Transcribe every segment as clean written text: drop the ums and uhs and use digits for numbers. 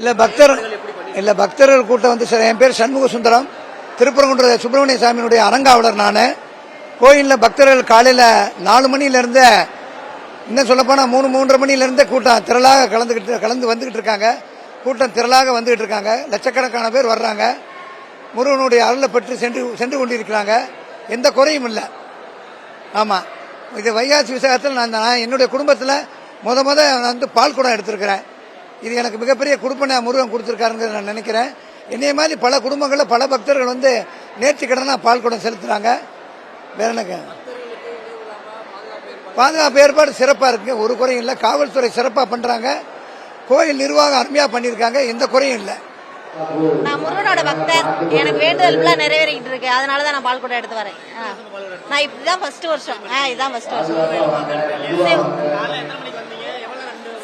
இல்லை பக்தர்கள் கூட்டம் வந்து சார், என் பேர் சண்முக சுந்தரம், திருப்பரங்குன்ற சுப்பிரமணிய சாமியினுடைய அரங்காவலர். நான் கோயிலில் பக்தர்கள் காலையில் 4 மணிலேருந்து இன்னும் சொல்லப்போனால் 3-3:30 மணிலேருந்தே கூட்டம் திரளாக கலந்து வந்துக்கிட்டு இருக்காங்க. கூட்டம் திரளாக வந்துகிட்டு இருக்காங்க. லட்சக்கணக்கான பேர் வர்றாங்க. முருகனுடைய அருளை பெற்று சென்று கொண்டிருக்கிறாங்க. எந்த குறையும் இல்லை. ஆமாம், இது வைகாசி விசாகத்தில் நான் என்னுடைய குடும்பத்தில் முத நான் வந்து பால் குடம் எடுத்திருக்கிறேன். இது எனக்கு மிகப்பெரிய கொடுப்பனை முருகன் கொடுத்துருக்காருங்கிறத நான் நினைக்கிறேன். என்னைய மாதிரி பல குடும்பங்களில் பல பக்தர்கள் வந்து நேர்த்திக்கடனாக பால் குடம் செலுத்துகிறாங்க. வேற எனக்கு பாதுகாப்பு ஏற்பாடு சிறப்பாக இருக்குங்க, ஒரு குறையும் இல்லை. காவல்துறை சிறப்பாக பண்ணுறாங்க. கோயில் நிர்வாகம் அருமையாக பண்ணியிருக்காங்க, எந்த குறையும் இல்லை. நான் முருகனோட பக்தர், எனக்கு வேண்டுதல் நிறைவேறிக்கிட்டு இருக்கு, அதனால தான் நான் பால் குடம் எடுத்து வரேன். நான் இப்படிதான் ஃபர்ஸ்ட் வருஷம். இதுதான் ஃபர்ஸ்ட் வருஷம்.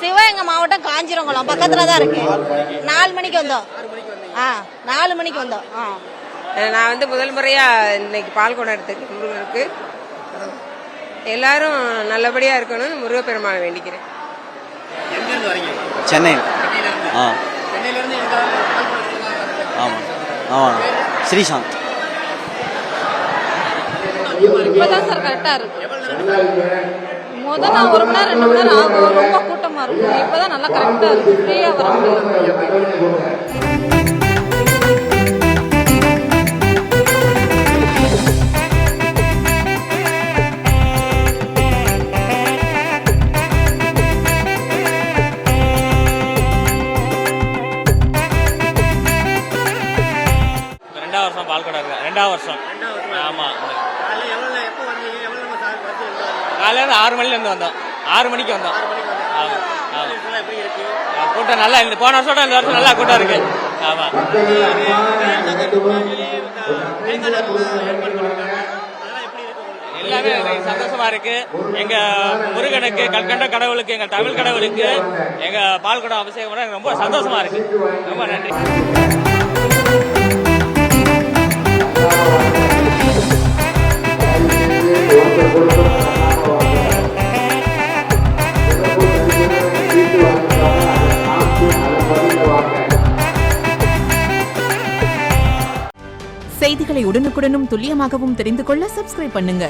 சிவகங்கை மாவட்டம் காஞ்சிரங்குளம் பக்கத்துல தான் இருக்கு. 4 மணிக்கு வந்தோம். 4 மணிக்கு வந்தோம். நான் வந்து முதல் முறையா இன்னைக்கு பால் குடம் எடுத்துருக்கேன். முருகனுக்கு எல்லாரும் நல்லபடியா இருக்கணும்னு முருகப்பெருமானை வேண்டிக்கிறேன். சென்னை. ஆமாம் ஸ்ரீசாந்த். இப்பதான் சார் கரெக்டா இருக்கு. முதல்ல 1 மணி நேரம் 2 மணி நேரம் ஆகும், ரொம்ப கூட்டமா இருக்கும். இப்பதான் நல்லா கரெக்டா இருக்கு, ஃப்ரீயா வர முடியும். பால் குடம் இருக்கு. 2வது வருஷம். ஆமா, காலையில 6 மணிலேருந்து வந்தோம். 6 மணிக்கு வந்தோம். கூட்டம் நல்லா இருந்து போன வருஷம் இந்த வருஷம் நல்லா கூட்டம் இருக்கு. ஆமா, எல்லாமே சந்தோஷமா இருக்கு. எங்க முருகனுக்கு, கல்கண்ட கடவுளுக்கு, எங்க தமிழ் கடவுளுக்கு எங்க பால் குடம் அபிஷேகம் பண்ண ரொம்ப சந்தோஷமா இருக்கு. ரொம்ப நன்றி. செய்திகளை உடனுக்குடனும் துல்லியமாகவும் தெரிந்து கொள்ள சப்ஸ்கிரைப் பண்ணுங்க.